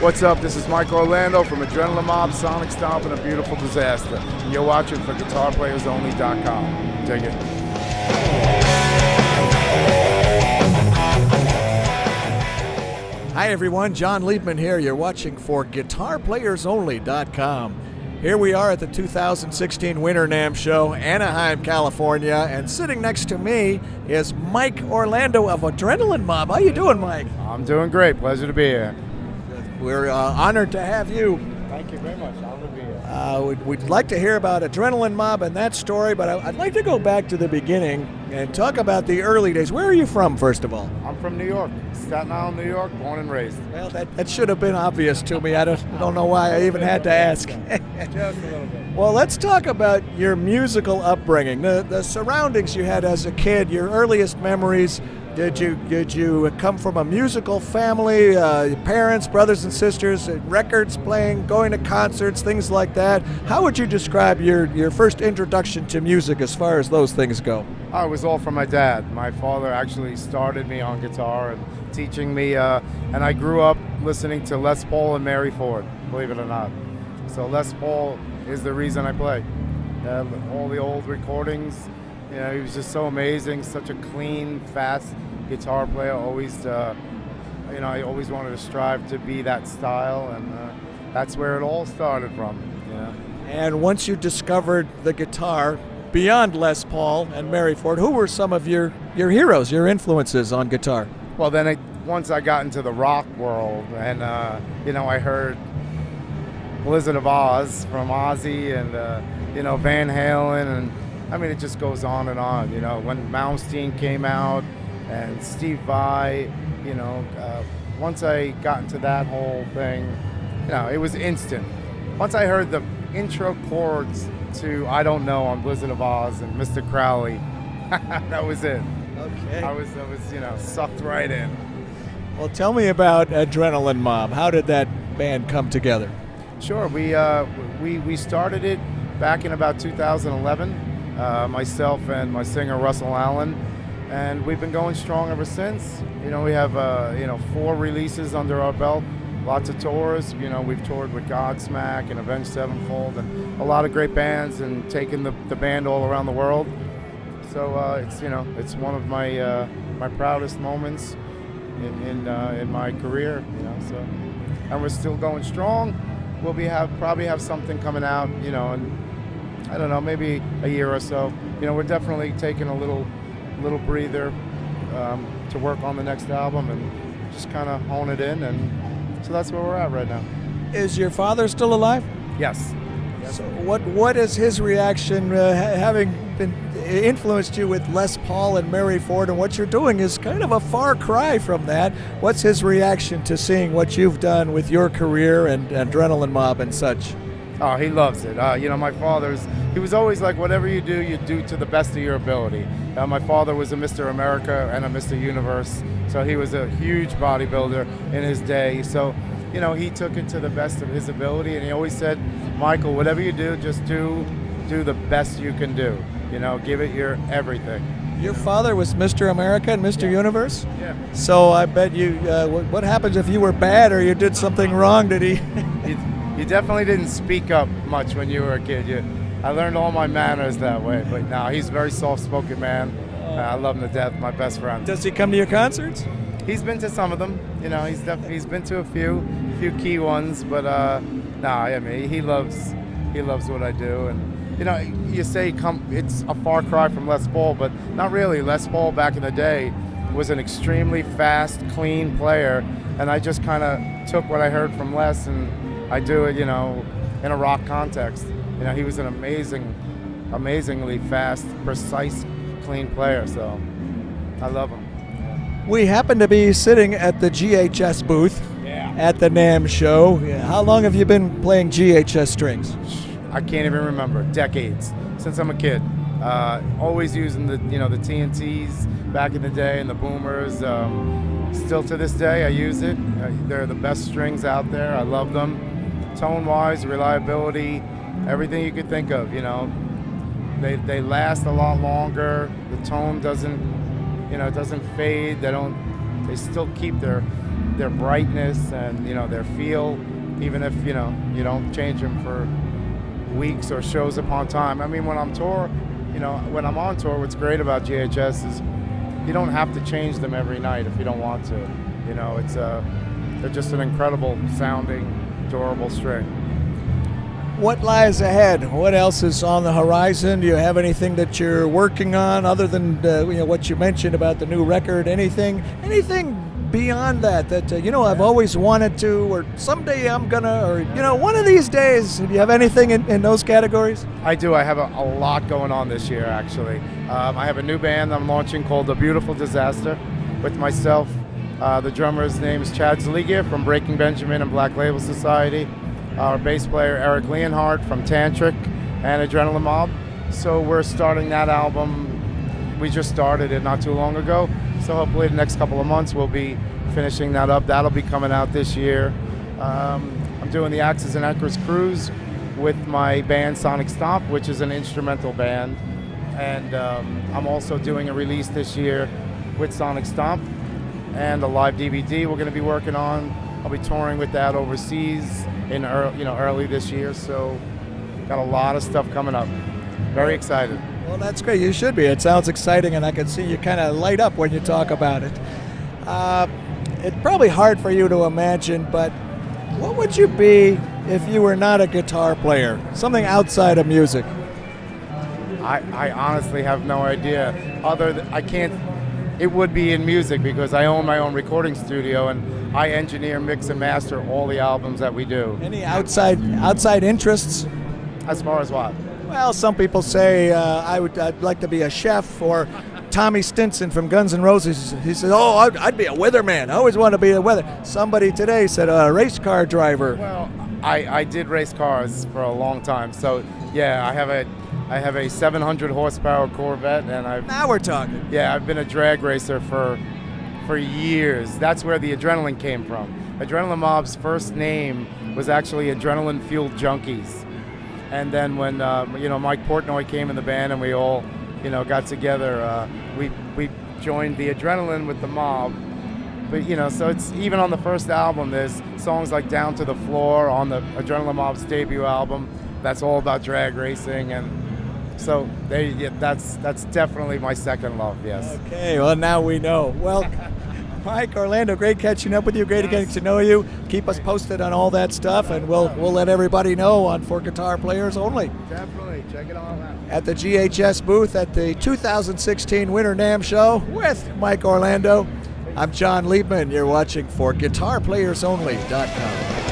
What's up? This is Mike Orlando from Adrenaline Mob, Sonic Stomp, and a Beautiful Disaster. And you're watching for GuitarPlayersOnly.com. Dig it. Hi everyone, John Liebman here. You're watching for GuitarPlayersOnly.com. Here we are at the 2016 Winter NAMM show, Anaheim, California, and sitting next to me is Mike Orlando of Adrenaline Mob. How you doing, Mike? I'm doing great. Pleasure to be here. We're honored to have you. Thank you very much. Honored to be here. We'd like to hear about Adrenaline Mob and that story, but I'd like to go back to the beginning and talk about the early days. Where are you from, first of all? I'm from New York, Staten Island, New York, born and raised. Well, that should have been obvious to me. I don't know why I even had to ask. Just a little bit. Well, let's talk about your musical upbringing, the surroundings you had as a kid, your earliest memories. Did you come from a musical family, parents, brothers and sisters, records playing, going to concerts, things like that? How would you describe your first introduction to music as far as those things go? It was all from my dad. My father actually started me on guitar and teaching me, and I grew up listening to Les Paul and Mary Ford, believe it or not. So Les Paul is the reason I play. All the old recordings, he was just so amazing, such a clean, fast guitar player. Always, I always wanted to strive to be that style, and that's where it all started from. And once you discovered the guitar, beyond Les Paul and Mary Ford, who were some of your heroes, your influences on guitar? Well, then once I got into the rock world, and I heard Blizzard of Oz from Ozzy, and Van Halen, and I mean, it just goes on and on. When Malmsteen came out and Steve Vai, once I got into that whole thing, it was instant. Once I heard the intro chords to I Don't Know on Blizzard of Oz and Mr. Crowley, that was it. Okay. I was sucked right in. Well, tell me about Adrenaline Mob. How did that band come together? Sure, we started it back in about 2011. Myself and my singer Russell Allen, and we've been going strong ever since. We have 4 releases under our belt, lots of tours. We've toured with Godsmack and Avenged Sevenfold and a lot of great bands, and taken the band all around the world. So it's one of my my proudest moments in my career. So, and we're still going strong. We'll probably have something coming out, in I don't know, maybe a year or so. We're definitely taking a little breather to work on the next album and just kind of hone it in, and so that's where we're at right now. Is your father still alive? Yes. So what is his reaction, having been influenced you with Les Paul and Mary Ford, and what you're doing is kind of a far cry from that. What's his reaction to seeing what you've done with your career and Adrenaline Mob and such? Oh, he loves it. My he was always like, whatever you do to the best of your ability. My father was a Mr. America and a Mr. Universe, so he was a huge bodybuilder in his day. So, he took it to the best of his ability, and he always said, Michael, whatever you do, just do the best you can do. Give it your everything. Your father was Mr. America and Mr. Universe? Yeah. So I bet you, what happens if you were bad or you did something wrong? Did he? You definitely didn't speak up much when you were a kid. I learned all my manners that way, but no, he's a very soft-spoken man. I love him to death, my best friend. Does he come to your concerts? He's been to some of them. He's been to a few key ones, but he loves what I do. And you say it's a far cry from Les Paul, but not really. Les Paul back in the day was an extremely fast, clean player, and I just kind of took what I heard from Les and I do it, in a rock context. He was an amazingly fast, precise, clean player, so I love him. We happen to be sitting at the GHS booth at the NAMM show. How long have you been playing GHS Strings? I can't even remember. Decades, since I'm a kid. Always using the TNTs back in the day and the boomers. Still to this day, I use it. They're the best strings out there. I love them. Tone-wise, reliability, everything you could think of. They last a lot longer. The tone doesn't fade. They still keep their their brightness and their feel, even if you don't change them for weeks or shows upon time. I mean, when I'm when I'm on tour, what's great about GHS is you don't have to change them every night if you don't want to. They're just an incredible sounding, durable string. What lies ahead? What else is on the horizon? Do you have anything that you're working on other than what you mentioned about the new record? Anything beyond that I've always wanted to, or someday I'm gonna, or one of these days? Do you have anything in those categories? I do. I have a lot going on this year, actually. I have a new band I'm launching called The Beautiful Disaster with myself. The drummer's name is Chad Zeligia from Breaking Benjamin and Black Label Society. Our bass player Eric Leonhardt from Tantric and Adrenaline Mob. So we're starting that album. We just started it not too long ago. So hopefully the next couple of months we'll be finishing that up. That'll be coming out this year. I'm doing the Axes and Anchors Cruise with my band Sonic Stomp, which is an instrumental band. And I'm also doing a release this year with Sonic Stomp and a live DVD we're going to be working on. I'll be touring with that overseas in early this year. So got a lot of stuff coming up. Very excited. Well, that's great. You should be. It sounds exciting, and I can see you kind of light up when you talk about it. It's probably hard for you to imagine, but what would you be if you were not a guitar player? Something outside of music. I honestly have no idea. It would be in music because I own my own recording studio and I engineer, mix, and master all the albums that we do. Any outside interests? As far as what? Well, some people say I'd like to be a chef, or Tommy Stinson from Guns N' Roses. He said, "Oh, I'd be a weatherman. I always want to be a weather." Somebody today said a race car driver. Well, I did race cars for a long time, so yeah, I have a 700 horsepower Corvette, and Now we're talking. Yeah, I've been a drag racer for years. That's where the Adrenaline came from. Adrenaline Mob's first name was actually Adrenaline Fueled Junkies. And then when Mike Portnoy came in the band and we all got together, we joined the Adrenaline with the Mob. But so it's even on the first album. There's songs like "Down to the Floor" on the Adrenaline Mob's debut album. That's all about drag racing, and so that's definitely my second love. Yes. Okay. Well, now we know. Well, Mike Orlando, great catching up with you. Great getting to know you. Keep us posted on all that stuff, and we'll let everybody know on For Guitar Players Only. Definitely check it all out. At the GHS booth at the 2016 Winter NAMM show with Mike Orlando. I'm John Liebman. You're watching For GuitarPlayersOnly.com.